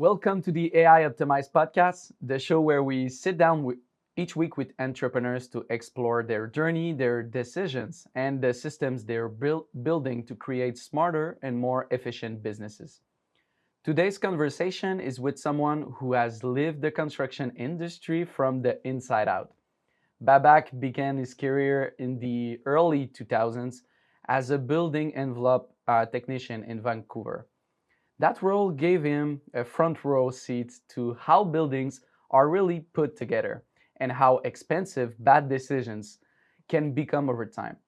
Welcome to the AI Optimized podcast, the show where we sit down each week with entrepreneurs to explore their journey, their decisions, and the systems they're building to create smarter and more efficient businesses. Today's conversation is with someone who has lived the construction industry from the inside out. Babak began his career in the early 2000s as a building envelope technician in Vancouver. That role gave him a front row seat to how buildings are really put together and how expensive bad decisions can become over time.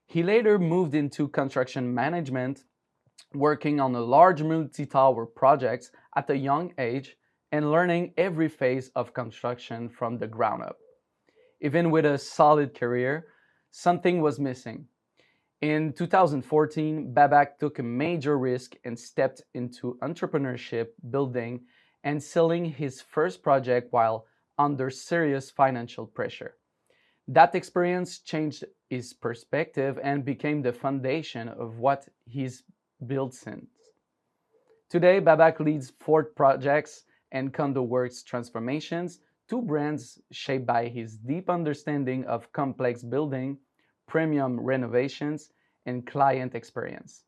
He later moved into construction management, working on a large multi-tower projects at a young age and learning every phase of construction from the ground up. Even with a solid career, something was missing. In 2014, Babak took a major risk and stepped into entrepreneurship, building and selling his first project while under serious financial pressure. That experience changed his perspective and became the foundation of what he's built since. Today, Babak leads Forte projects and CondoWorks transformations, two brands shaped by his deep understanding of complex building, premium renovations, and client experience.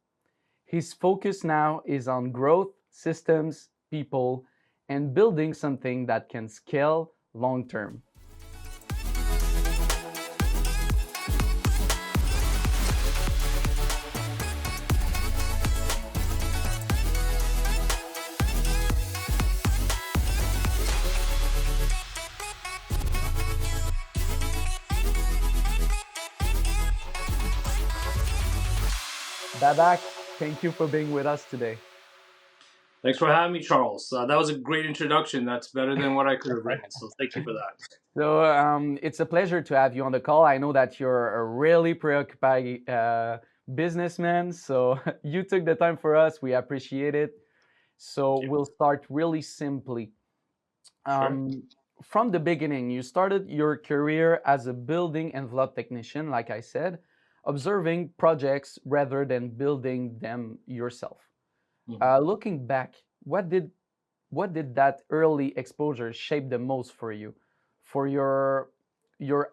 His focus now is on growth, systems, people, and building something that can scale long term. Babak, thank you for being with us today. Thanks for having me, Charles. That was a great introduction. That's better than what I could have written. So thank you for that. It's a pleasure to have you on the call. I know that you're a really preoccupied businessman, so you took the time for us. We appreciate it. So we'll start really simply. Sure. Um, from the beginning, you started your career as a building envelope technician, like I said, observing projects rather than building them yourself. Looking back, what did that early exposure shape the most for you, for your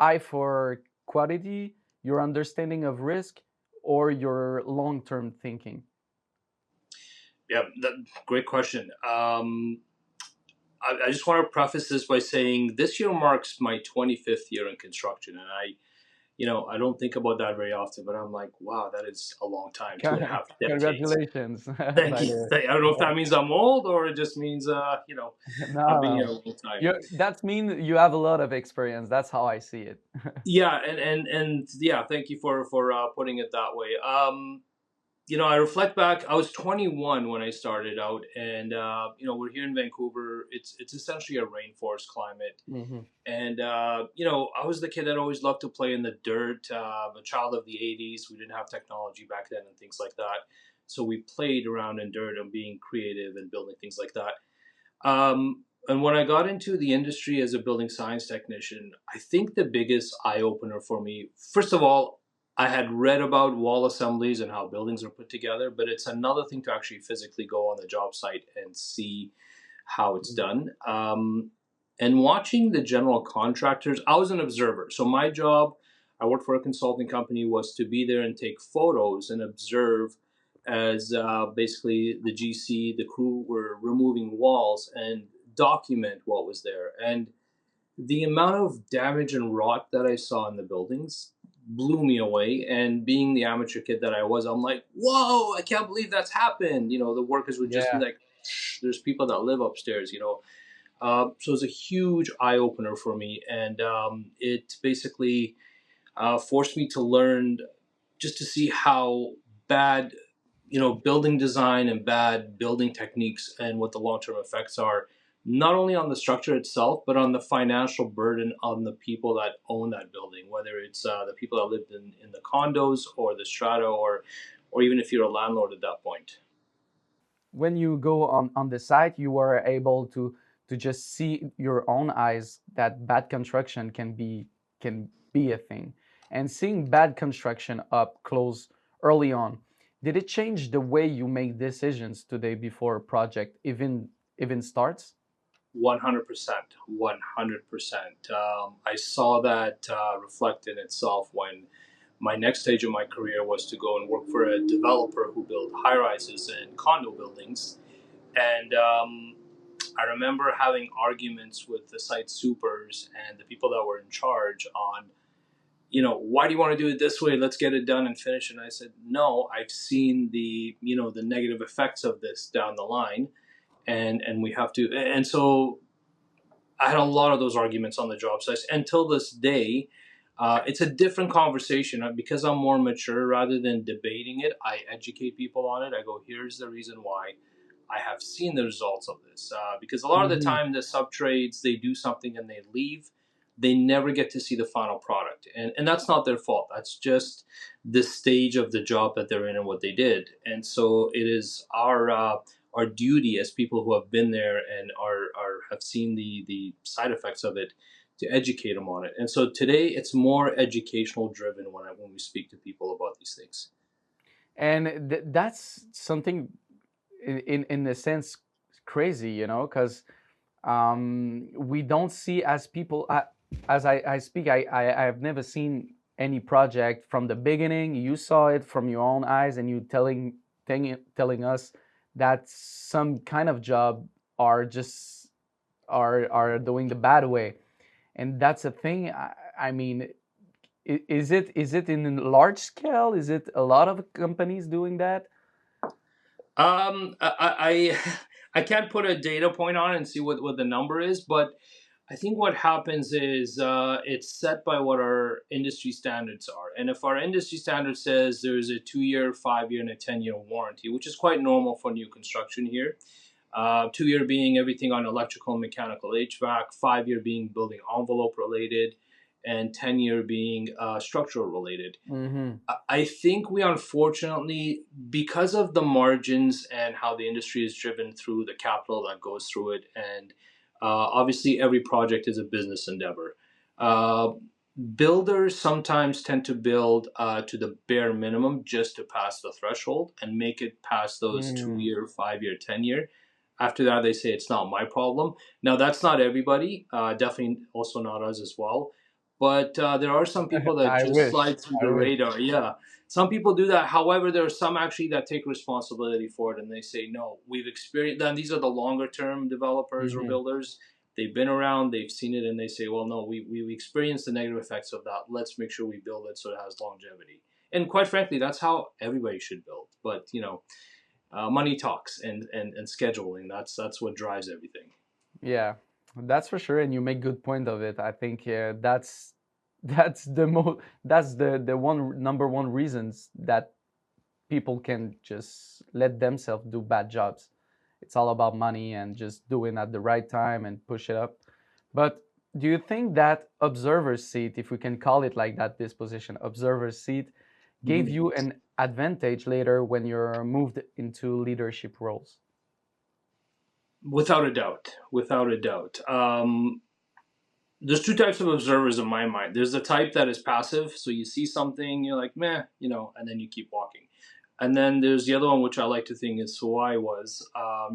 eye for quality, your understanding of risk, or your long-term thinking? Yeah, great question. I just want to preface this by saying this year marks my 25th year in construction. And I don't think about that very often, but I'm like, wow, that is a long time, 2.5 decades. Congratulations, Thank by you. the I don't know if way. that means I'm old or it just means, No, I've been here a no. long time. That means you have a lot of experience. That's how I see it. Yeah, and yeah, thank you for putting it that way. I reflect back. I was 21 when I started out, and we're here in Vancouver. It's essentially a rainforest climate, Mhm. and I was the kid that always loved to play in the dirt. A child of the '80s. We didn't have technology back then and things like that, so we played around in dirt and being creative and building things like that. And when I got into the industry as a building science technician, I think the biggest eye opener for me, first of all, I had read about wall assemblies and how buildings are put together, but it's another thing to actually physically go on the job site and see how it's done. And watching the general contractors, I was an observer. So my job, I worked for a consulting company, was to be there and take photos and observe as basically the GC, the crew were removing walls and document what was there. And the amount of damage and rot that I saw in the buildings blew me away. And being the amateur kid that I was, I'm like, whoa, I can't believe that's happened. The workers would just be Yeah. like, "Shh, there's people that live upstairs. So it was a huge eye opener for me. And it basically forced me to learn just to see how bad building design and bad building techniques and what the long-term effects are, not only on the structure itself, but on the financial burden on the people that own that building, whether it's the people that lived in the condos or the strata or even if you're a landlord at that point. When you go on the site, you are able to just see your own eyes that bad construction can be a thing. And seeing bad construction up close early on, did it change the way you make decisions today before a project, even even starts? 100%, 100%. I saw that reflect in itself when my next stage of my career was to go and work for a developer who built high rises and condo buildings. And I remember having arguments with the site supers and the people that were in charge on, why do you want to do it this way? Let's get it done and finish. And I said, no, I've seen the negative effects of this down the line, and we have to. And so I had a lot of those arguments on the job sites until this day. It's a different conversation because I'm more mature. Rather than debating it, I educate people on it. I go, here's the reason why. I have seen the results of this. Because a lot of the Hmm. time, the sub trades, they do something and they leave. They never get to see the final product. And that's not their fault. That's just the stage of the job that they're in and what they did. And so it is our duty as people who have been there and are have seen the side effects of it to educate them on it. And so today it's more educational driven when we speak to people about these things. And that's something in a sense crazy, because we don't see as people as I speak. I have never seen any project from the beginning. You saw it from your own eyes, and you telling us that some kind of job are just are doing the bad way, and that's a thing. I mean, is it in a large scale? Is it a lot of companies doing that? I can't put a data point on it and see what the number is, but I think what happens is it's set by what our industry standards are. And if our industry standard says there's a 2-year, 5-year, and a 10-year warranty, which is quite normal for new construction here, 2-year being everything on electrical and mechanical HVAC, 5-year being building envelope related, and 10-year being structural related. Mm-hmm. I think we unfortunately, because of the margins and how the industry is driven through the capital that goes through it, and obviously every project is a business endeavor. Uh, Builders sometimes tend to build to the bare minimum just to pass the threshold and make it past those Mm. 2-year, 5-year, 10-year. After that, they say it's not my problem. Now, that's not everybody, definitely also not us as well. But there are some people that I just wish. slide through I the wish. radar. Yeah, some people do that. However, there are some actually that take responsibility for it and they say, no, we've experienced. Then these are the longer term developers or Hmm. builders. They've been around, they've seen it, and they say, well, no, we experienced the negative effects of that. Let's make sure we build it so it has longevity. And quite frankly, that's how everybody should build. But money talks, and scheduling. That's what drives everything. Yeah, that's for sure, and you make good point of it. I think that's the one number one reasons that people can just let themselves do bad jobs. It's all about money and just doing at the right time and push it up. But do you think that observer seat, if we can call it like that, this position, observer seat, gave Mhm. you an advantage later when you're moved into leadership roles? Without a doubt, without a doubt. There's two types of observers in my mind. There's the type that is passive, so you see something, you're like, meh, and then you keep walking. And then there's the other one, which I like to think is who I was.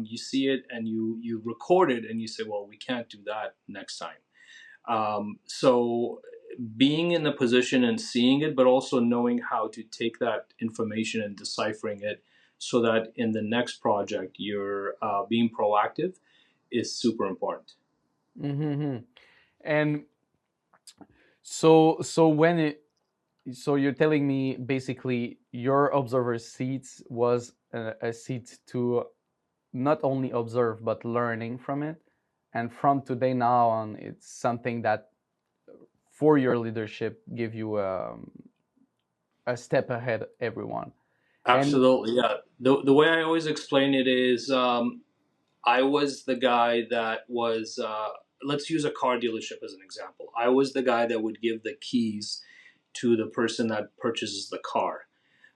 You see it and you record it, and you say, well, we can't do that next time. So being in the position and seeing it, but also knowing how to take that information and deciphering it, so that in the next project you're being proactive, is super important. Mm-hmm. And so you're telling me basically your observer seats was a seat to not only observe but learning from it, and from today now on it's something that for your leadership give you a step ahead everyone. And Absolutely, yeah. The way I always explain it is, I was the guy that was. Let's use a car dealership as an example. I was the guy that would give the keys to the person that purchases the car.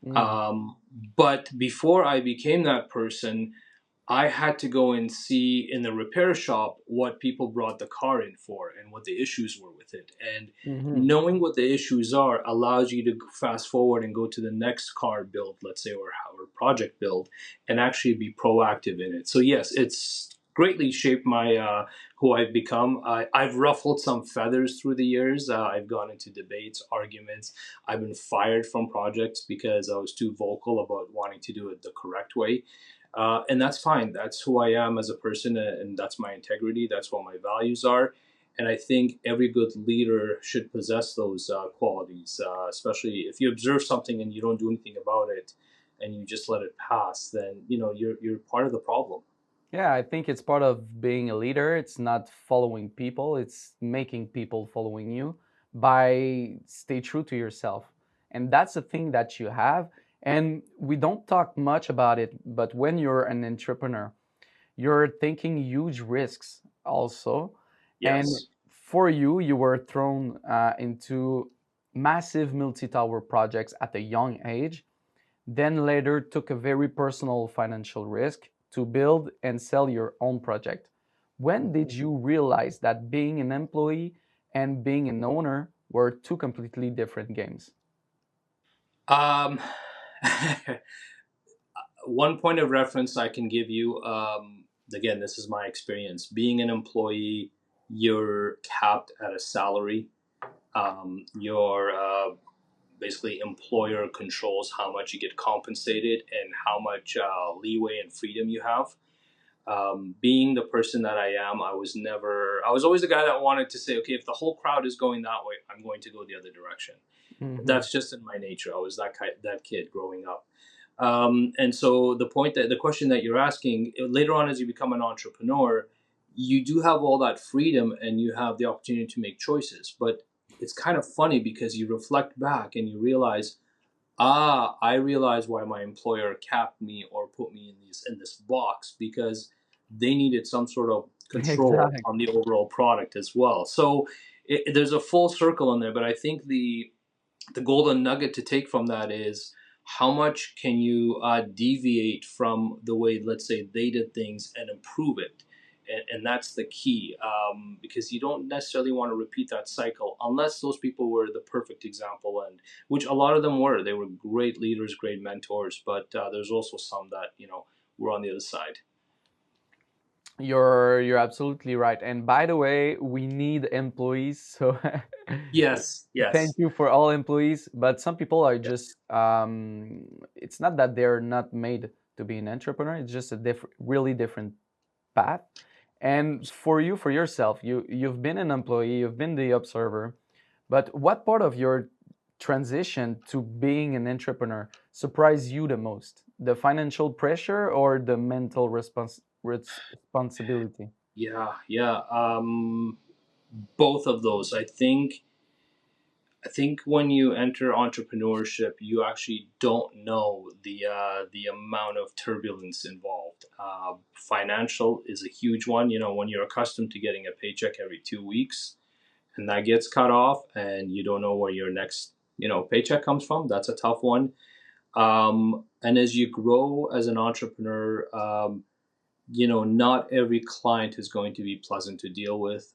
mm, Um, but before I became that person, I had to go and see in the repair shop what people brought the car in for and what the issues were with it. And mm-hmm, knowing what the issues are allows you to fast forward and go to the next car build, let's say, or project build, and actually be proactive in it. So yes, it's greatly shaped my who I've become. I've ruffled some feathers through the years. I've gone into debates, arguments. I've been fired from projects because I was too vocal about wanting to do it the correct way. And that's fine. That's who I am as a person, and that's my integrity. That's what my values are. And I think every good leader should possess those qualities, especially if you observe something and you don't do anything about it, and you just let it pass. Then you're part of the problem. Yeah, I think it's part of being a leader. It's not following people, it's making people following you by stay true to yourself. And that's the thing that you have. And we don't talk much about it, but when you're an entrepreneur, you're taking huge risks also. And Yes. for you, you were thrown into massive multi tower projects at a young age, then later took a very personal financial risk to build and sell your own project. When did you realize that being an employee and being an owner were two completely different games? Um, One point of reference I can give you, again, this is my experience. Being an employee, you're capped at a salary. Your basically employer controls how much you get compensated and how much leeway and freedom you have. Being the person that I am, I was always the guy that wanted to say, okay, if the whole crowd is going that way, I'm going to go the other direction. Mm-hmm. That's just in my nature. I was that kid growing up. And so the question that you're asking later on as you become an entrepreneur, you do have all that freedom and you have the opportunity to make choices. But it's kind of funny because you reflect back and you realize, I realize why my employer capped me or put me in this box because they needed some sort of control Exactly. on the overall product as well. So there's a full circle in there, but I think the golden nugget to take from that is how much can you deviate from the way, let's say, they did things and improve it. And that's the key, because you don't necessarily want to repeat that cycle unless those people were the perfect example, and which a lot of them were. They were great leaders, great mentors, but there's also some that were on the other side. You're absolutely right. And by the way, we need employees. So Yes, thank yes, you for all employees. But some people are yes. just it's not that they're not made to be an entrepreneur. It's just a different, really different path. And for you, for yourself, you've been an employee, you've been the observer. But what part of your transition to being an entrepreneur surprised you the most? The financial pressure or the mental responsibility? Yeah, yeah. Both of those. I think when you enter entrepreneurship, you actually don't know the amount of turbulence involved. Financial is a huge one. When you're accustomed to getting a paycheck every 2 weeks, and that gets cut off, and you don't know where your next paycheck comes from. That's a tough one. And as you grow as an entrepreneur, not every client is going to be pleasant to deal with.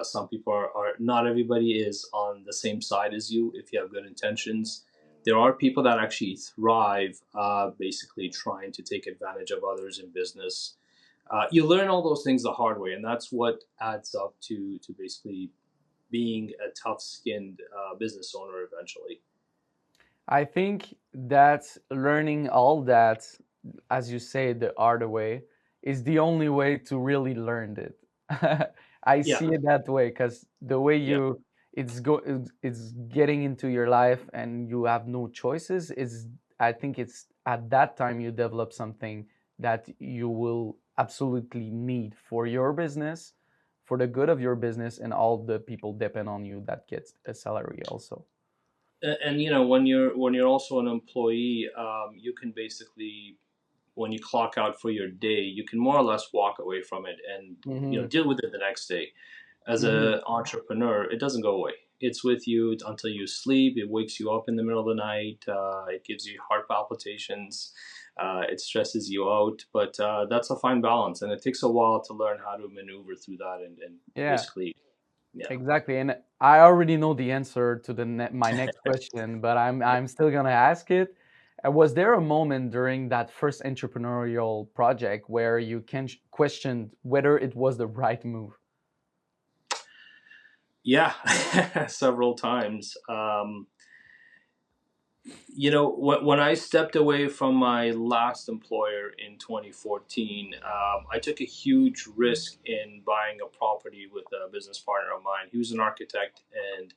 Some people are, not everybody is on the same side as you if you have good intentions. There are people that actually thrive basically trying to take advantage of others in business. You learn all those things the hard way, and that's what adds up to basically being a tough skinned business owner eventually. I think that learning all that, as you say, the hard way, is the only way to really learn it. I Yeah, see it that way because the way yeah. it's getting into your life and you have no choices is, I think it's at that time you develop something that you will absolutely need for your business, for the good of your business, and all the people depend on you that gets a salary also. And when you're also an employee, you can basically, when you clock out for your day, you can more or less walk away from it and Hmm. deal with it the next day. As Hmm. an entrepreneur, it doesn't go away. It's with you until you sleep. It wakes you up in the middle of the night. It gives you heart palpitations. It stresses you out. But that's a fine balance, and it takes a while to learn how to maneuver through that and Yeah. basically, yeah. Exactly, and I already know the answer to my next question, but I'm still gonna ask it. Was there a moment during that first entrepreneurial project where you can questioned whether it was the right move? Yeah, several times. When I stepped away from my last employer in 2014, I took a huge risk in buying a property with a business partner of mine. He was an architect, and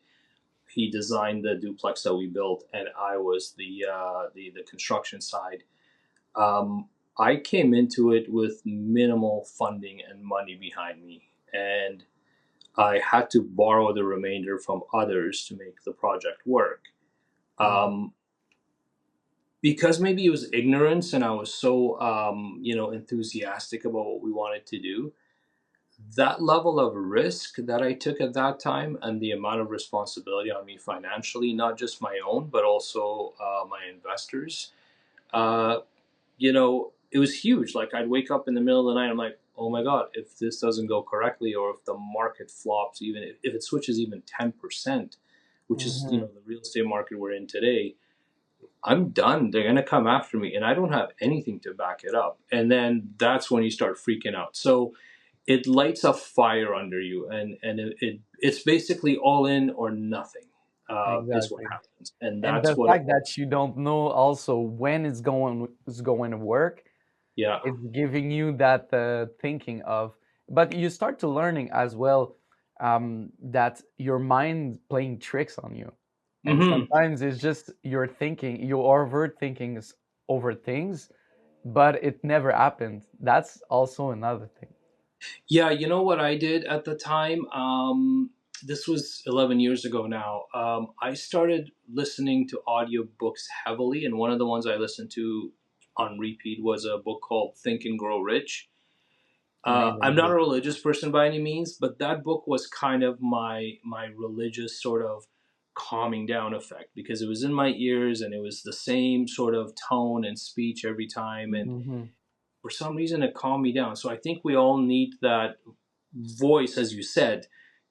he designed the duplex that we built, and I was the construction side. I came into it with minimal funding and money behind me, and I had to borrow the remainder from others to make the project work. Mhm. Um, because maybe it was ignorance, and I was so enthusiastic about what we wanted to do. That level of risk that I took at that time, and the amount of responsibility on me financially, not just my own, but also my investors, uh, it was huge. Like, I'd wake up in the middle of the night, I'm like, oh my God, if this doesn't go correctly, or if the market flops, even if it switches even 10%, which is, Mhm. the real estate market we're in today, I'm done. They're going to come after me, and I don't have anything to back it up. And then that's when you start freaking out. So it lights a fire under you, and it's basically all in or nothing, is what Exactly. happens. And And that's the what it fact was. that you don't know also when it's going to work, Yeah. it's giving you that thinking of. But you start to learning as well, that your mind playing tricks on you, and Hmm. sometimes it's just your thinking, your overthinking is over things, but it never happened. That's also another thing. Yeah, you know what I did at the time? This was 11 years ago now. I started listening to audiobooks heavily, and one of the ones I listened to on repeat was a book called Think and Grow Rich. I'm Amazing not a book. religious person by any means, but that book was kind of my religious sort of calming down effect, because it was in my ears, and it was the same sort of tone and speech every time, and Hmm. for some reason it calmed me down. So I think we all need that voice, as you said,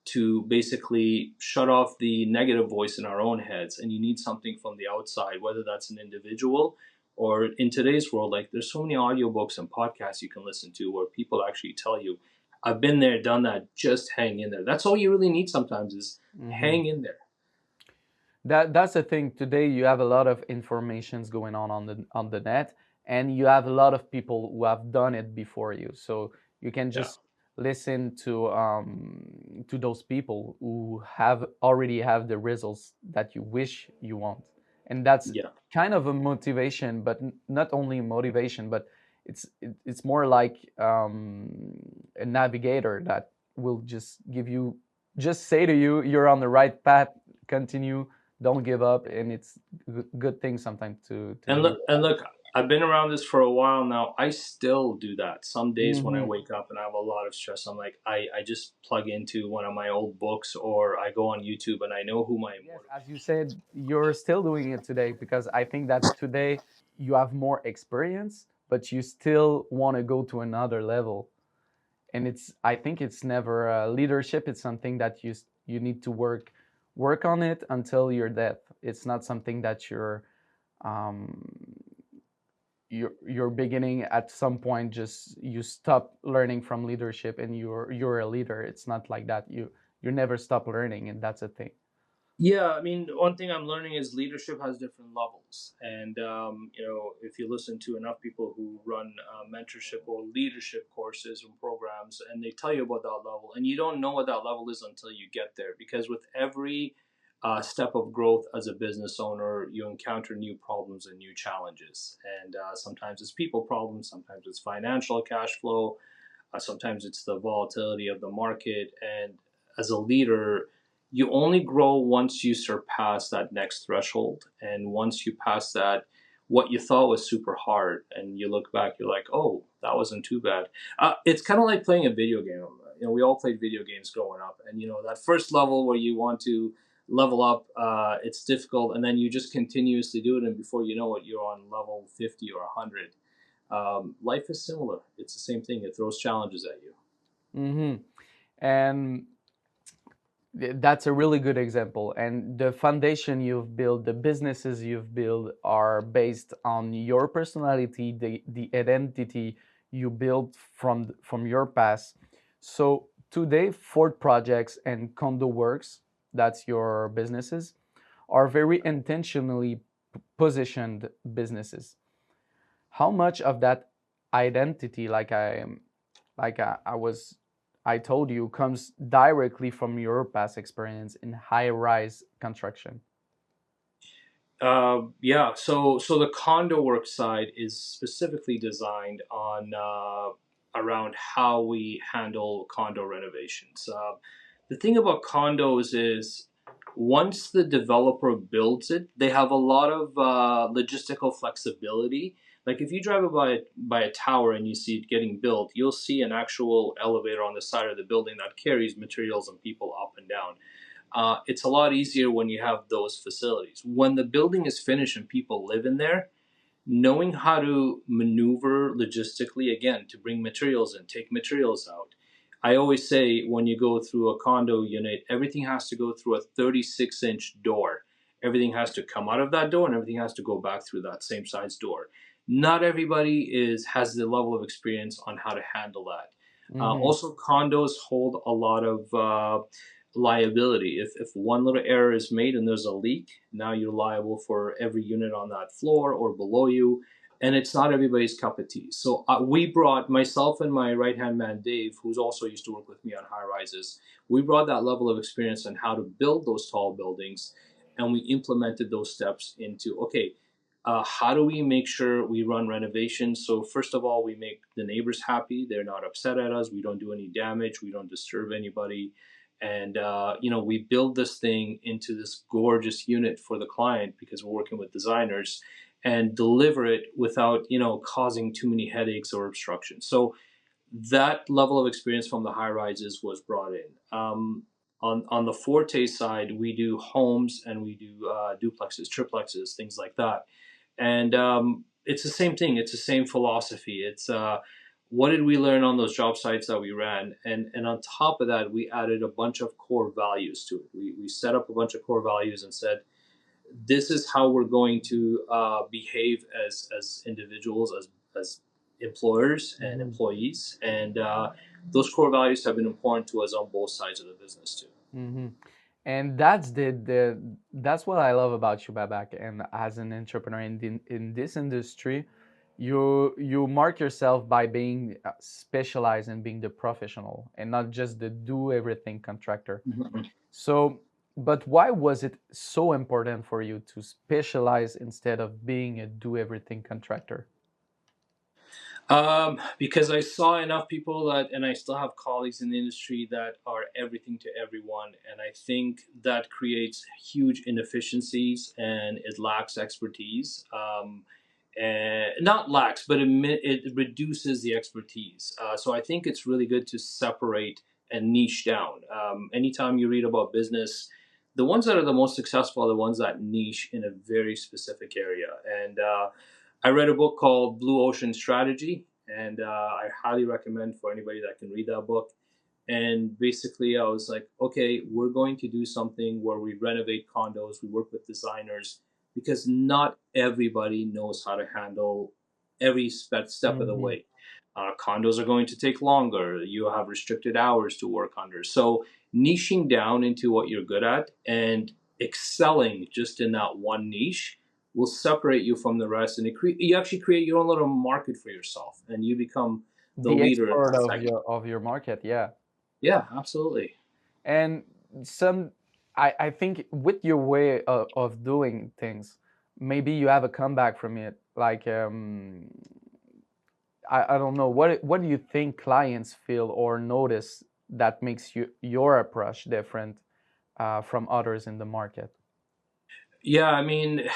to basically shut off the negative voice in our own heads. And you need something from the outside, whether that's an individual, or in today's world, like, there's so many audiobooks and podcasts you can listen to where people actually tell you, I've been there, done that, just hang in there. That's all you really need sometimes, is Hmm. hang in there. That's the thing. Today you have a lot of informations going on the net, and you have a lot of people who have done it before you. So you can Yeah. just listen to those people who have already have the results that you wish you want, and that's Yeah. kind of a motivation. But not only a motivation, but it's more like a navigator that will just say to you, you're on the right path. Continue, don't give up, and it's good thing sometimes to And hear look, I've been around this for a while now. I still do that. Some that. days when I Hmm. wake up and I have a lot of stress, I'm like, I just plug into one of my old books, or I go on YouTube, and I know who my Yes, motivation. as you said, you're still doing it today because I think that today you have more experience, but you still want to go to another level. And I think it's never leadership. It's something that you need to work on it until your death. It's not something that um, you're beginning at some point, just you stop learning from leadership and you're a leader. It's not like that. You never stop learning, and that's a thing. Yeah, I mean, one thing I'm learning is leadership has different levels, and if you listen to enough people who run mentorship or leadership courses and programs, and they tell you about that level, and you don't know what that level is until you get there, because with every step of growth as a business owner, you encounter new problems and new challenges, and sometimes it's people problems, sometimes it's financial cash flow, sometimes it's the volatility of the market. And as a leader, you only grow once you surpass that next threshold. And once you pass that, what you thought was super hard, and you look back, you're like, oh, that wasn't too bad. It's kind of like playing a video game. We all played video games growing up, and that first level where you want to level up, it's difficult, and then you just continuously do it, and before you know it, you're on level 50 or 100. Life is similar. It's the same thing. It throws challenges at you. Hmm. And That's a really good example. And the foundation you've built, the businesses you've built are based on your personality, the identity you built from your past. So today, Ford Projects and CondoWorks, that's your businesses, are very intentionally positioned businesses. How much of that identity, I told you, comes directly from your past experience in high rise construction? Yeah, so the condo work side is specifically designed on around how we handle condo renovations. The thing about condos is once the developer builds it, they have a lot of logistical flexibility. Like if you drive by a tower and you see it getting built, you'll see an actual elevator on the side of the building that carries materials and people up and down. It's a lot easier when you have those facilities. When the building is finished and people live in there, knowing how to maneuver logistically, again, to bring materials in, take materials out. I always say when you go through a condo unit, everything has to go through a 36-inch door. Everything has to come out of that door and everything has to go back through that same size door. Not everybody has the level of experience on how to handle that. Mm-hmm. Also, condos hold a lot of liability. If one little error is made and there's a leak, now you're liable for every unit on that floor or below you, and it's not everybody's cup of tea. So we brought myself and my right hand man Dave, who's also used to work with me on high rises. We brought that level of experience on how to build those tall buildings, and we implemented those steps into okay. How do we make sure we run renovations? So first of all, we make the neighbors happy. They're not upset at us. We don't do any damage. We don't disturb anybody, and we build this thing into this gorgeous unit for the client because we're working with designers, and deliver it without causing too many headaches or obstructions. So that level of experience from the high rises was brought in. On the Forte side, we do homes and we do duplexes, triplexes, things like that. And it's the same thing. It's the same philosophy. It's what did we learn on those job sites that we ran, and on top of that, we added a bunch of core values to it. We set up a bunch of core values and said, this is how we're going to behave as individuals, as employers and Mm-hmm. employees, and those core values have been important to us on both sides of the business too. Mm-hmm. And that's what I love about you, Babak. And as an entrepreneur in this industry, you mark yourself by being specialized and being the professional and not just the do everything contractor. Mhm. So, but why was it so important for you to specialize instead of being a do everything contractor? Because I saw enough people that, and I still have colleagues in the industry that are everything to everyone, and I think that creates huge inefficiencies and it lacks expertise. And not lacks, but it reduces the expertise. So I think it's really good to separate and niche down. Anytime you read about business, the ones that are the most successful are the ones that niche in a very specific area. And I read a book called Blue Ocean Strategy, and I highly recommend for anybody that can read that book. And basically, I was like, okay, we're going to do something where we renovate condos, we work with designers, because not everybody knows how to handle every step of the Mm-hmm. way. Condos are going to take longer. You have restricted hours to work under. So, niching down into what you're good at and excelling just in that one niche will separate you from the rest, and you actually create your own little market for yourself, and you become the The leader in expert that segment. of your market, yeah. Yeah, absolutely. And some, I think with your way of doing things, maybe you have a comeback from it. Like I don't know what do you think clients feel or notice that makes your approach different from others in the market? Yeah, I mean,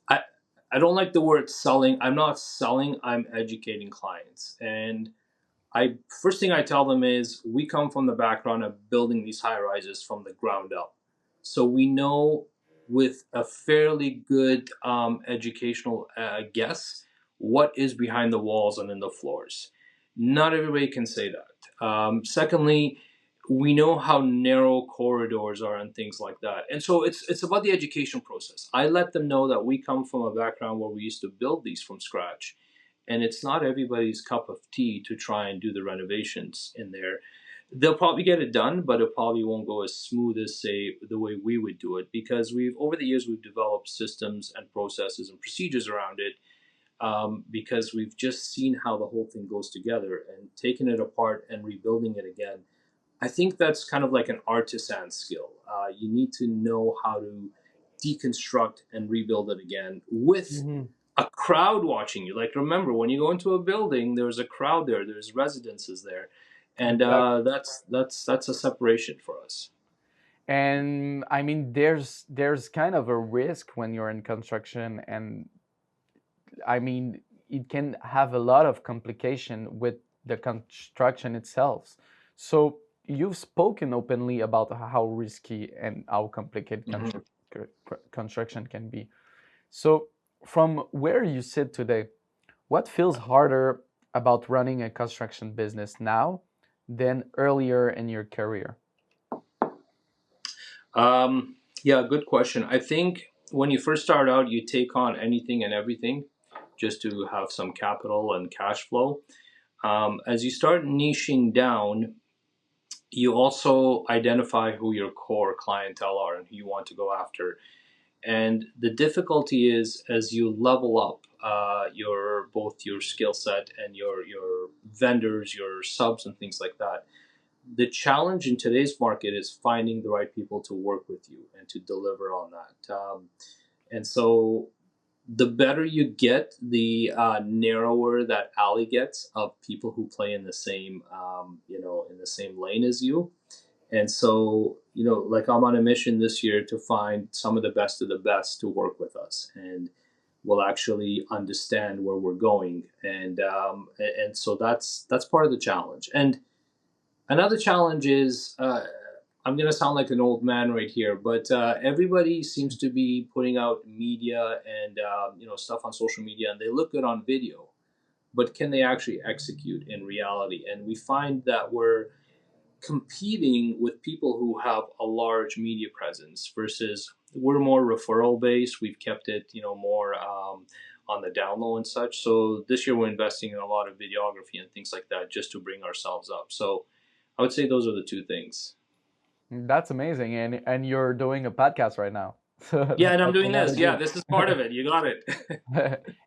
I I don't like the word selling. I'm not selling. I'm educating clients, and I first thing I tell them is we come from the background of building these high rises from the ground up, so we know with a fairly good educational guess what is behind the walls and in the floors. Not everybody can say that. Secondly, we know how narrow corridors are and things like that. And so it's about the education process. I let them know that we come from a background where we used to build these from scratch, and it's not everybody's cup of tea to try and do the renovations in there. They'll probably get it done, but it probably won't go as smooth as, say, the way we would do it, because we've over the years we've developed systems and processes and procedures around it, because we've just seen how the whole thing goes together, and taking it apart and rebuilding it again. I think that's kind of like an artisan skill. You need to know how to deconstruct and rebuild it again with Mhm. a crowd watching you. Like, remember, when you go into a building, there's a crowd there, there's residences there, and Exactly. that's a separation for us. And I mean, there's kind of a risk when you're in construction, and I mean, it can have a lot of complication with the construction itself. So you've spoken openly about how risky and how complicated Mhm. construction can be. So from where you sit today, what feels harder about running a construction business now than earlier in your career? Yeah, good question. I think when you first start out, you take on anything and everything just to have some capital and cash flow. As you start niching down, you also identify who your core clientele are and who you want to go after. And the difficulty is, as you level up your both your skill set and your vendors, your subs, and things like that. The challenge in today's market is finding the right people to work with you and to deliver on that. And so the better you get, the narrower that alley gets of people who play in the same, in the same lane as you. And so, like, I'm on a mission this year to find some of the best to work with us, and will actually understand where we're going. And so that's part of the challenge. And another challenge is, I'm going to sound like an old man right here, but everybody seems to be putting out media and stuff on social media, and they look good on video, but can they actually execute in reality? And we find that we're competing with people who have a large media presence versus we're more referral based. We've kept it, more on the down low and such. So this year we're investing in a lot of videography and things like that just to bring ourselves up. So I would say those are the two things. That's amazing, and you're doing a podcast right now, so Yeah, and I'm that's doing another this. Yeah, good. this is part of it. You got it.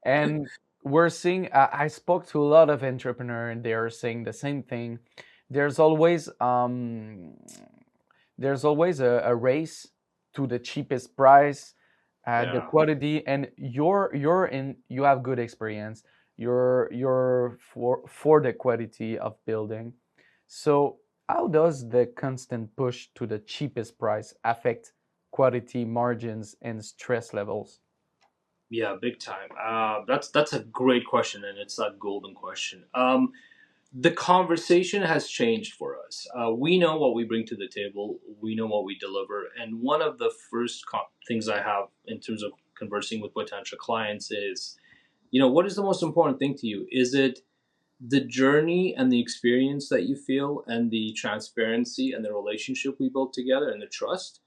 And we're seeing. I spoke to a lot of entrepreneurs, and they are saying the same thing. There's always a race to the cheapest price, the Yeah. quality, and you have good experience. You're for the quality of building. So how does the constant push to the cheapest price affect quality margins and stress levels? Yeah, big time. That's a great question, and it's that golden question. The conversation has changed for us. We know what we bring to the table. We know what we deliver. And one of the first things I have in terms of conversing with potential clients is, what is the most important thing to you? Is it the journey and the experience that you feel and the transparency and the relationship we built together and the trust?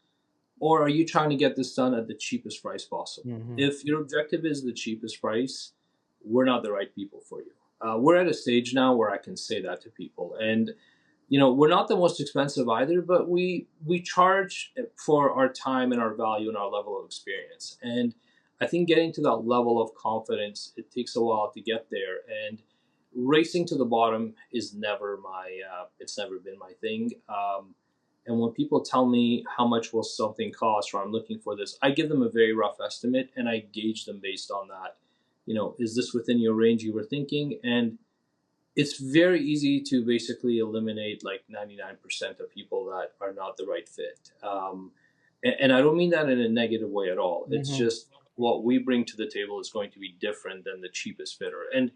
Or are you trying to get this done at the cheapest price possible? Hmm. If your objective is the cheapest price, we're not the right people for you. We're at a stage now where I can say that to people, and we're not the most expensive either, but we charge for our time and our value and our level of experience. And I think getting to that level of confidence, it takes a while to get there. And racing to the bottom is never it's never been my thing. And when people tell me how much will something cost, or I'm looking for this, I give them a very rough estimate and I gauge them based on that. Is this within your range you were thinking? And it's very easy to basically eliminate like 99% of people that are not the right fit. And I don't mean that in a negative way at all. It's Hmm. just what we bring to the table is going to be different than the cheapest fitter. And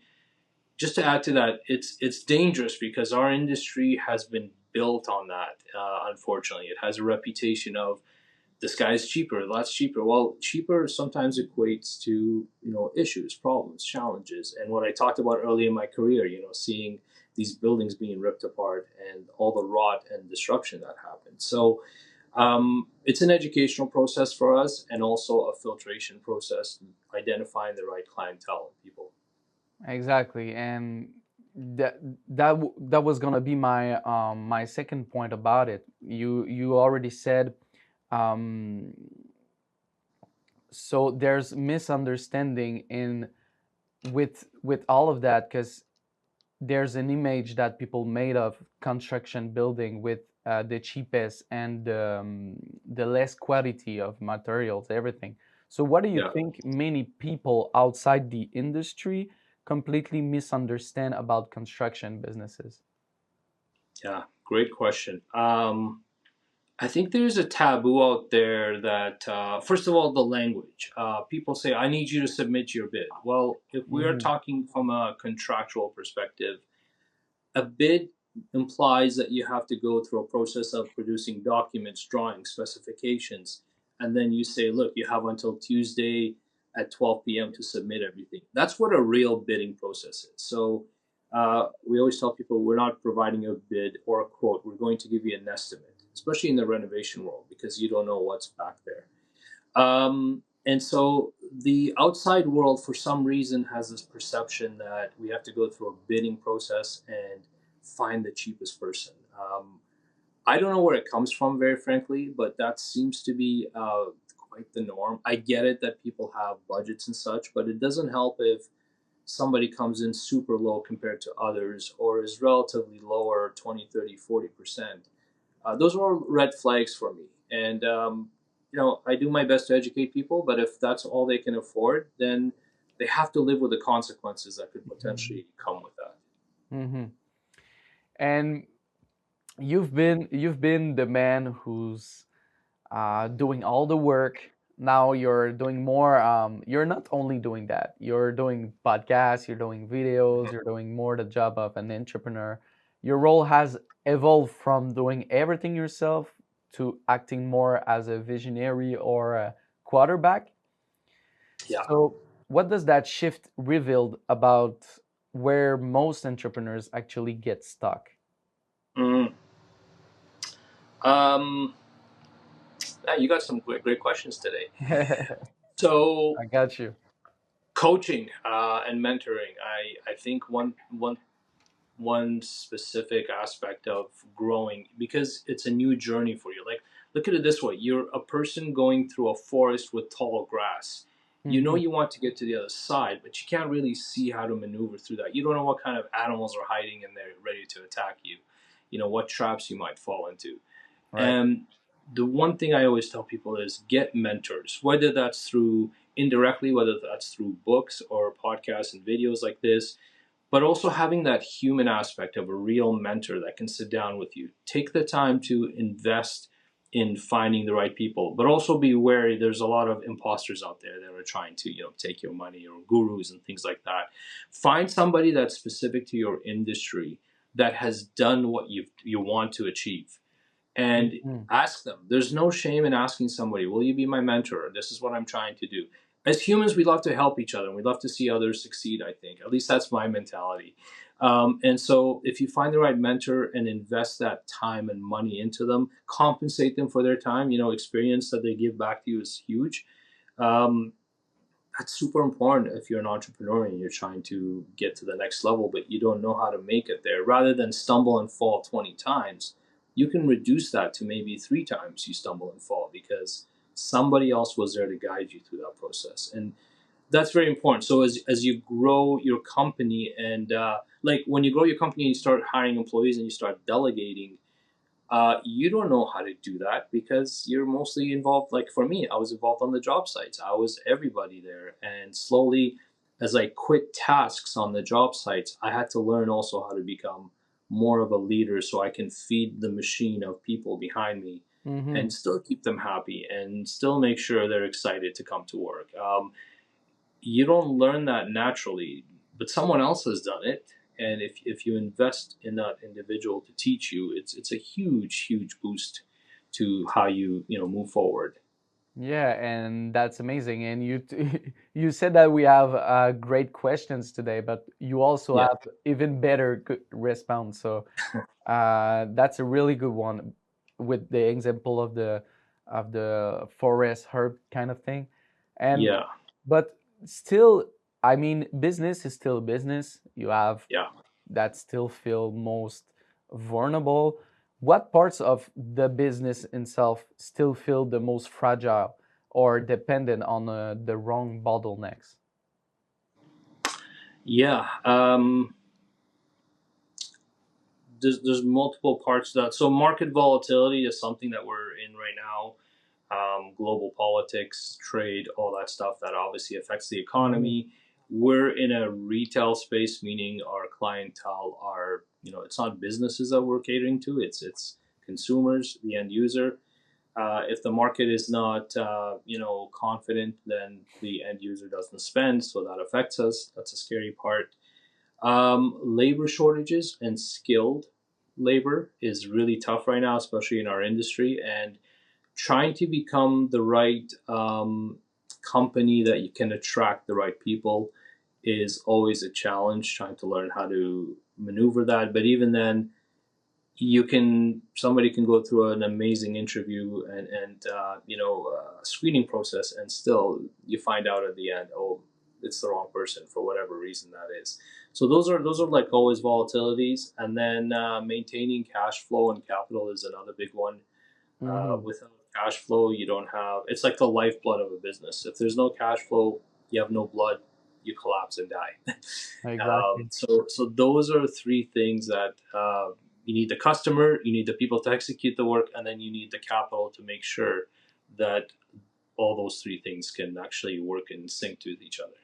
just to add to that, it's dangerous because our industry has been built on that. Unfortunately, it has a reputation of this guy's cheaper, that's cheaper. Well, cheaper sometimes equates to issues, problems, challenges, and what I talked about early in my career. Seeing these buildings being ripped apart and all the rot and disruption that happened. So it's an educational process for us and also a filtration process, identifying the right clientele and people. Exactly, and that was gonna be my second point about it. You already said, um, so there's misunderstanding in with all of that, because there's an image that people made of construction building with the cheapest and the less quality of materials, everything. So what do you Yeah, think many people outside the industry completely misunderstand about construction businesses? yeah, great question. I think there's a taboo out there that, first of all, the language. People say, I need you to submit your bid. Well, if we are Hmm. talking from a contractual perspective, a bid implies that you have to go through a process of producing documents, drawings, specifications, and then you say, look, you have until Tuesday at 12 p.m. to submit everything. That's what a real bidding process is. So we always tell people we're not providing a bid or a quote. We're going to give you an estimate, especially in the renovation world, because you don't know what's back there. And so the outside world, for some reason, has this perception that we have to go through a bidding process and find the cheapest person. I don't know where it comes from, very frankly, but that seems to be quite the norm. I get it that people have budgets and such, but it doesn't help if somebody comes in super low compared to others or is relatively lower 20, 30, 40%. Those are all red flags for me. And, I do my best to educate people, but if that's all they can afford, then they have to live with the consequences that could potentially come with that. Hmm. And you've been the man who's doing all the work. Now you're doing more. You're not only doing that. You're doing podcasts. You're doing videos. You're doing more the job of an entrepreneur. Your role has evolved from doing everything yourself to acting more as a visionary or a quarterback. Yeah. So, what does that shift revealed about where most entrepreneurs actually get stuck? Mm. Um, yeah, you got some great questions today. I So, got you. coaching and mentoring. I think one specific aspect of growing, because it's a new journey for you. Like, look at it this way: you're a person going through a forest with tall grass. You know Hmm. you want to get to the other side, but you can't really see how to maneuver through that. You don't know what kind of animals are hiding in there ready to attack you. You know what traps you might fall into. Right. And the one thing I always tell people is get mentors, whether that's through indirectly, whether that's through books or podcasts and videos like this, but also having that human aspect of a real mentor that can sit down with you. Take the time to invest in finding the right people, but also be wary. There's a lot of imposters out there that are trying to, take your money, or gurus and things like that. Find somebody that's specific to your industry that has done what you want to achieve, and Mhm. ask them. There's no shame in asking somebody, will you be my mentor? This is what I'm trying to do. As humans, we love to help each other and we love to see others succeed, I think. At least that's my mentality. And so if you find the right mentor and invest that time and money into them, compensate them for their time, experience that they give back to you is huge. Um, that's super important if you're an entrepreneur and you're trying to get to the next level, but you don't know how to make it there. Rather than stumble and fall 20 times, you can reduce that to maybe 3 times you stumble and fall because somebody else was there to guide you through that process. And that's very important. So as you grow your company and like when you grow your company and you start hiring employees and you start delegating, you don't know how to do that because you're mostly involved. Like for me, I was involved on the job sites. I was everybody there. And slowly, as I quit tasks on the job sites, I had to learn also how to become more of a leader so I can feed the machine of people behind me and Mhm. still keep them happy and still make sure they're excited to come to work. You don't learn that naturally, but someone else has done it. And if you invest in that individual to teach you, it's a huge boost to how you move forward. Yeah, and that's amazing. And you said that we have great questions today, but you also Yeah, have even better response. So that's a really good one with the example of the forest herb kind of thing. And yeah, but still, I mean, business is still business. You have yeah. that still feel most vulnerable. What parts of the business itself still feel the most fragile or dependent on the wrong bottlenecks? Yeah. There's multiple parts to that. So market volatility is something that we're in right now. Global politics, trade, all that stuff that obviously affects the Hmm. economy. We're in a retail space, meaning our clientele are, it's not businesses that we're catering to. It's consumers, the end user. If the market is not, confident, then the end user doesn't spend, so that affects us. That's a scary part. Labor shortages and skilled labor is really tough right now, especially in our industry. And trying to become the right company that you can attract the right people is always a challenge. Trying to learn how to maneuver that, but even then, somebody can go through an amazing interview and screening process, and still you find out at the end, oh, it's the wrong person for whatever reason that is. So those are like always volatilities, and then maintaining cash flow and capital is another big one. Hmm. Without cash flow, you don't have. It's like the lifeblood of a business. If there's no cash flow, you have no blood. You collapse and die. Exactly. So those are three things that you need: the customer, you need the people to execute the work, and then you need the capital to make sure that all those three things can actually work in sync with each other.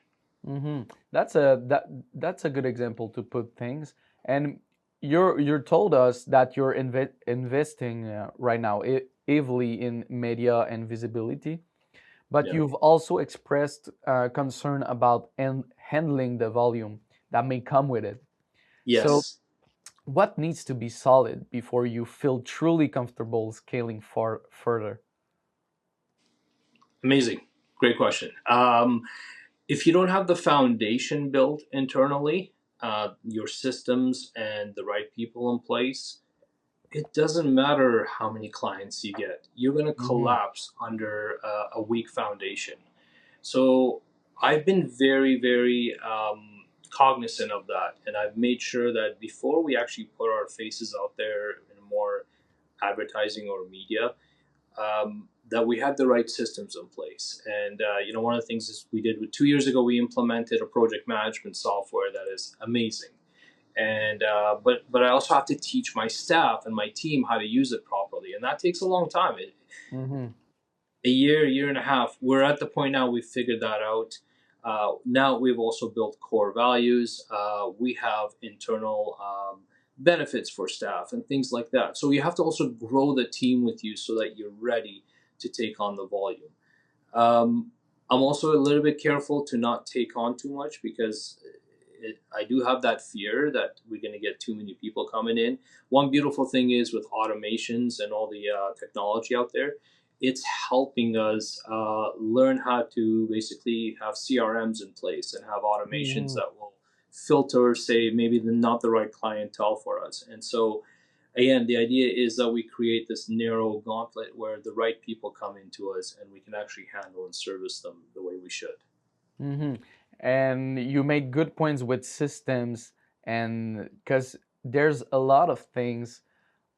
Hmm. That's a good example to put things. And you're told us that you're investing right now heavily in media and visibility, but Yeah. you've also expressed concern about handling the volume that may come with it. So, Yes. what needs to be solid before you feel truly comfortable scaling further? Amazing. Great question. If you don't have the foundation built internally, your systems and the right people in place, it doesn't matter how many clients you get. You're going to Hmm. collapse under a weak foundation. So I've been very, very cognizant of that. And I've made sure that before we actually put our faces out there in more advertising or media, that we had the right systems in place. And one of the things is we did 2 years ago, we implemented a project management software that is amazing. And but I also have to teach my staff and my team how to use it properly, and that takes a long time. Hmm. A year and a half. We're at the point now we've figured that out. Now we've also built core values. We have internal benefits for staff and things like that. So you have to also grow the team with you so that you're ready to take on the volume. Um, I'm also a little bit careful to not take on too much because I do have that fear that we're going to get too many people coming in. One beautiful thing is with automations and all the technology out there, it's helping us learn how to basically have CRMs in place and have automations Hmm. that will filter, say, maybe not the right clientele for us. And so again, the idea is that we create this narrow gauntlet where the right people come into us and we can actually handle and service them the way we should. Hmm. And you make good points with systems, and because there's a lot of things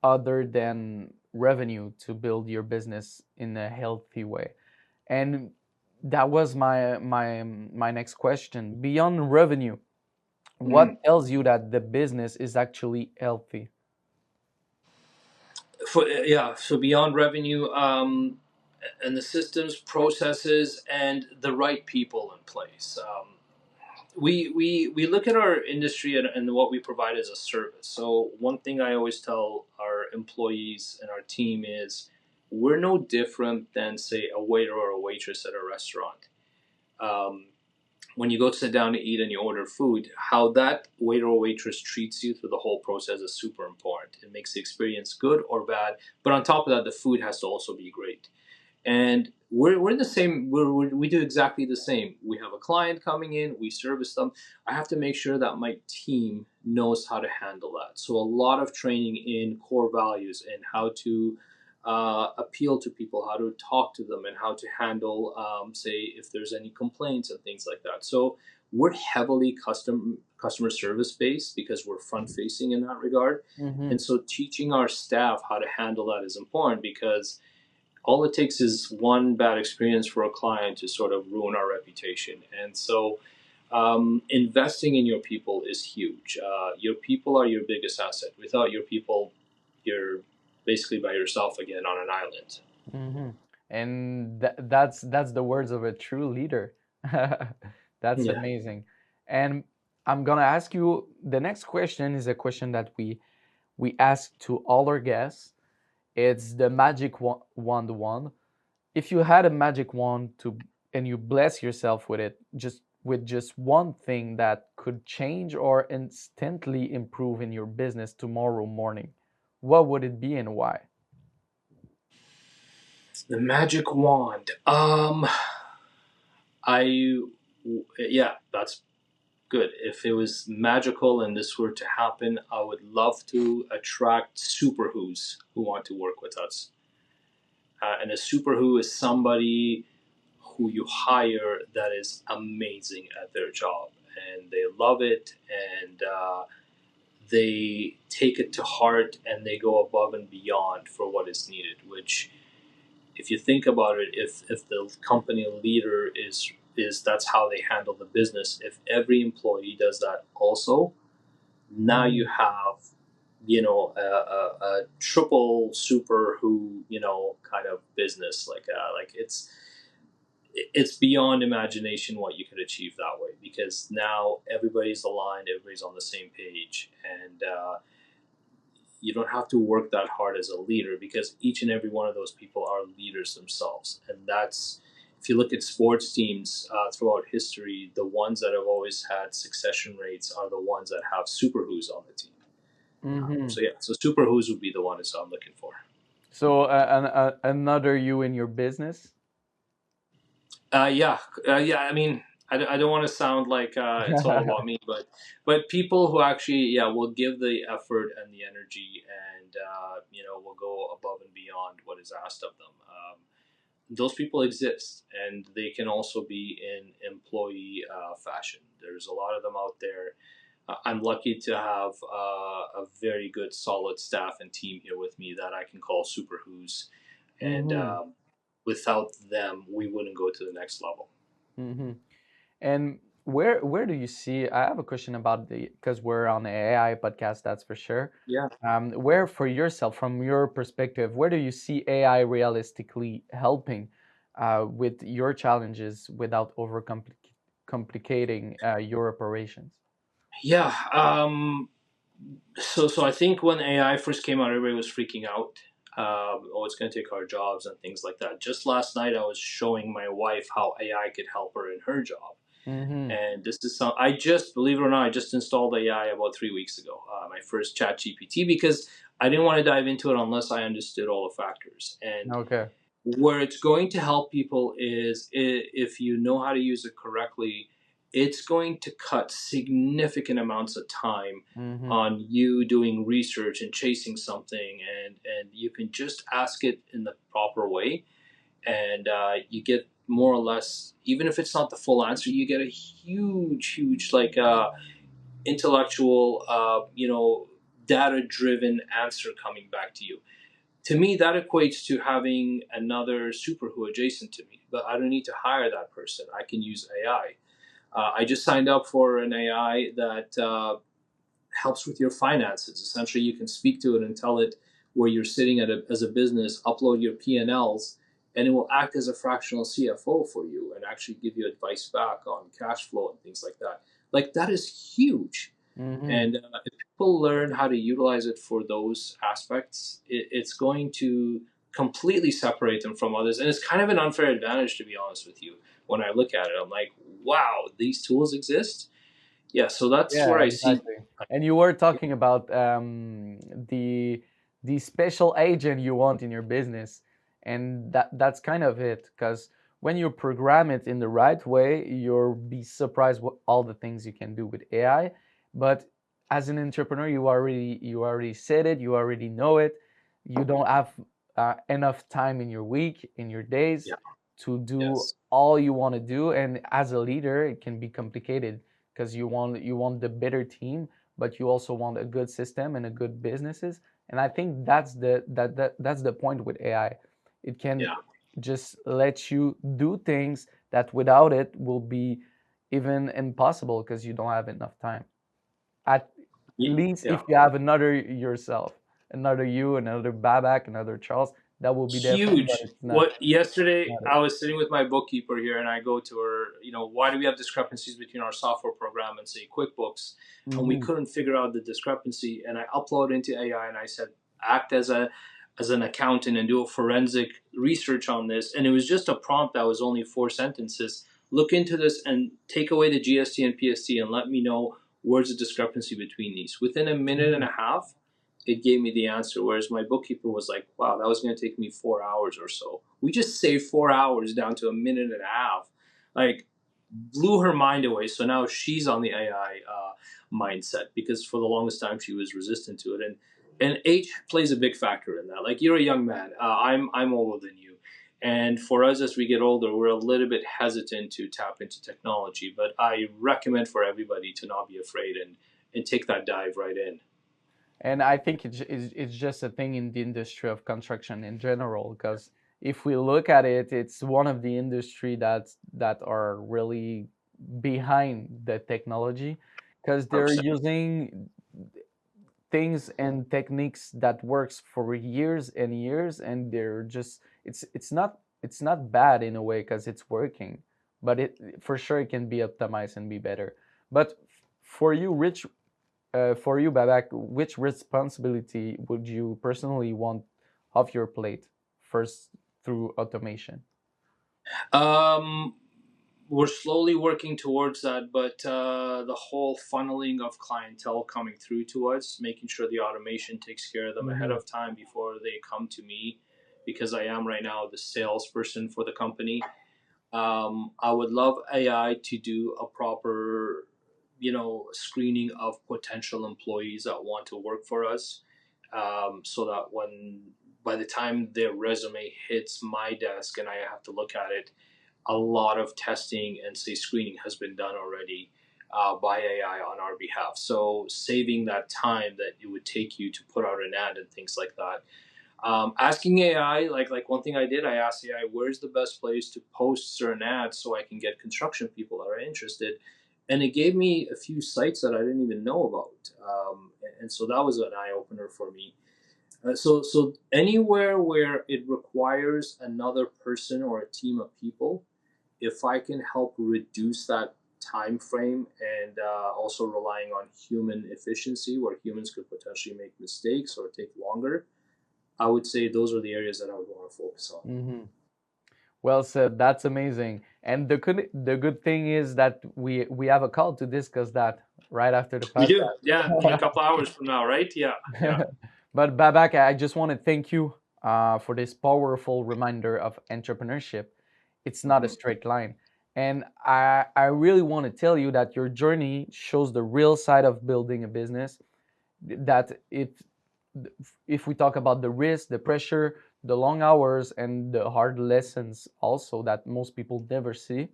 other than revenue to build your business in a healthy way. And that was my next question. Beyond revenue, what Mm. tells you that the business is actually healthy? So beyond revenue, and the systems, processes, and the right people in place. We look at our industry and what we provide as a service. So one thing I always tell our employees and our team is we're no different than, say, a waiter or a waitress at a restaurant. Um, when you go sit down to eat and you order food, how that waiter or waitress treats you through the whole process is super important. It makes the experience good or bad, but on top of that, the food has to also be great. And we're in the same, we do exactly the same. We have a client coming in, we service them. I have to make sure that my team knows how to handle that. So a lot of training in core values and how to appeal to people, how to talk to them, and how to handle, say, if there's any complaints and things like that. So we're heavily customer service based because we're front facing in that regard. Mm-hmm. And so teaching our staff how to handle that is important, because all it takes is one bad experience for a client to sort of ruin our reputation. And so, investing in your people is huge. Your people are your biggest asset. Without your people, you're basically by yourself again on an island. Mm-hmm. And that's the words of a true leader. That's Yeah. amazing. And I'm gonna ask you the next question is a question that we ask to all our guests. It's the magic wand one. If you had a magic wand to and you bless yourself with it, just with just one thing that could change or instantly improve in your business tomorrow morning, what would it be and why? The magic wand. I, yeah, that's good. If it was magical and this were to happen, I would love to attract super who's who want to work with us. And a super who is somebody who you hire that is amazing at their job and they love it, and they take it to heart and they go above and beyond for what is needed. Which, if you think about it, if the company leader is that's how they handle the business. If every employee does that also, now you Mm-hmm. have, a triple super who, kind of business. Like it's beyond imagination what you could achieve that way, because now everybody's aligned, everybody's on the same page, and you don't have to work that hard as a leader, because each and every one of those people are leaders themselves. And that's, if you look at sports teams throughout history, the ones that have always had succession rates are the ones that have super who's on the team. Mm-hmm. So yeah, so super who's would be the one that I'm looking for. So another you in your business. Yeah, yeah. I mean, I don't want to sound like it's all about me, but people who actually, yeah, will give the effort and the energy, and will go above and beyond what is asked of them. Those people exist, and they can also be in employee fashion. There's a lot of them out there. I'm lucky to have a very good, solid staff and team here with me that I can call super who's, and Mm-hmm. without them, we wouldn't go to the next level. Mm-hmm. And where do you see? I have a question about the because we're on the AI podcast, that's for sure. Yeah. Where for yourself, from your perspective, where do you see AI realistically helping with your challenges without complicating your operations? Yeah. So I think when AI first came out, everybody was freaking out. Oh, it's going to take our jobs and things like that. Just last night, I was showing my wife how AI could help her in her job. Mm-hmm. And this is some, I just, believe it or not, I just installed AI about 3 weeks ago, my first chat GPT, because I didn't want to dive into it unless I understood all the factors. And Okay. where it's going to help people is, if you know how to use it correctly, it's going to cut significant amounts of time Mm-hmm. on you doing research and chasing something, and you can just ask it in the proper way, and you get more or less, even if it's not the full answer, you get a huge like intellectual, data driven answer coming back to you. To me, that equates to having another super who adjacent to me, but I don't need to hire that person. I can use AI. I just signed up for an AI that helps with your finances. Essentially, you can speak to it and tell it where you're sitting as a business, upload your P&Ls, and it will act as a fractional CFO for you and actually give you advice back on cash flow and things like that. Like, that is huge. Mm-hmm. And if people learn how to utilize it for those aspects, it's going to completely separate them from others. And it's kind of an unfair advantage, to be honest with you. When I look at it, I'm like, wow, these tools exist. Yeah, so that's Yeah, where I see. exactly. And you were talking about the special agent you want in your business, and that's kind of it. Because when you program it in the right way, you'll be surprised what all the things you can do with AI. But as an entrepreneur, you already said it, you already know it. You don't have enough time in your week, in your days, Yeah. to do Yes. all you want to do. And as a leader, it can be complicated because you want the better team, but you also want a good system and a good businesses. And I think that's the point with AI. It can Yeah. just let you do things that without it will be even impossible because you don't have enough time. At least Yeah. if you have another yourself, another you, another Babak, another Charles, that will be different, but Huge. it's not, What yesterday not it. I was sitting with my bookkeeper here, and I go to her. Why do we have discrepancies between our software program and say QuickBooks? And we Hmm. couldn't figure out the discrepancy. And I uploaded into AI, and I said, act as an accountant and do a forensic research on this. And it was just a prompt that was only 4 sentences. Look into this and take away the GST and PST, and let me know where's the discrepancy between these. Within a minute and a half, it gave me the answer. Whereas my bookkeeper was like, wow, that was going to take me 4 hours or so. We just saved 4 hours down to a minute and a half. Like, blew her mind away. So now she's on the AI mindset because for the longest time she was resistant to it. And age plays a big factor in that. Like, you're a young man. I'm older than you. And for us, as we get older, we're a little bit hesitant to tap into technology. But I recommend for everybody to not be afraid and take that dive right in. And I think it's just a thing in the industry of construction in general, because if we look at it, it's one of the industry that are really behind the technology, because they're 100%. using things and techniques that works for years and years, and they're just it's not bad in a way because it's working, but it for sure it can be optimized and be better. But for you, Rich, for you, Babak, which responsibility would you personally want off your plate first through automation? Um, we're slowly working towards that, but the whole funneling of clientele coming through to us, making sure the automation takes care of them ahead Hmm. of time before they come to me, because I am right now the salesperson for the company. I would love AI to do a proper, screening of potential employees that want to work for us, so that by the time their resume hits my desk and I have to look at it, a lot of testing and say screening has been done already by AI on our behalf. So saving that time that it would take you to put out an ad and things like that. Asking AI, like one thing I did, I asked AI, where's the best place to post certain ads so I can get construction people that are interested, and it gave me a few sites that I didn't even know about, and so that was an eye opener for me. So anywhere where it requires another person or a team of people, if I can help reduce that time frame and also relying on human efficiency where humans could potentially make mistakes or take longer, I would say those are the areas that I would want to focus on. Hmm. Well said. That's amazing. And the good thing is that we have a call to discuss that right after the We do, podcast. yeah, in a couple hours from now, right? Yeah, yeah. But Babak, I just want to thank you for this powerful reminder of entrepreneurship. It's not a Mm-hmm. straight line. And I really want to tell you that your journey shows the real side of building a business. That if we talk about the risk, the pressure, the long hours, and the hard lessons also that most people never see,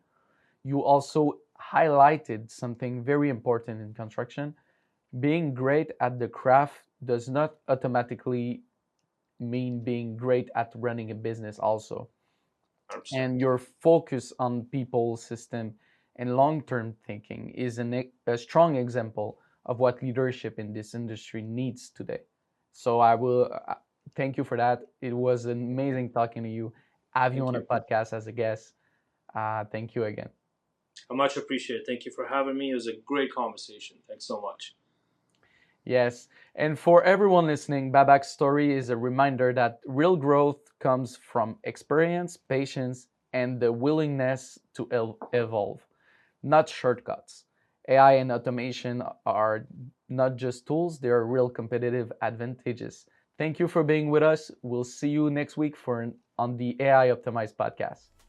you also highlighted something very important in construction. Being great at the craft does not automatically mean being great at running a business also. 100%. And your focus on people, system, and long-term thinking is a strong example of what leadership in this industry needs today. So I will thank you for that. It was amazing talking to you. Have you Thank on a you. podcast as a guest. Thank you again. I much appreciate it. Thank you for having me. It was a great conversation. Thanks so much. Yes. And for everyone listening, Babak's story is a reminder that real growth comes from experience, patience, and the willingness to evolve, not shortcuts. AI and automation are not just tools, they are real competitive advantages. Thank you for being with us. We'll see you next week on the AI Optimized podcast.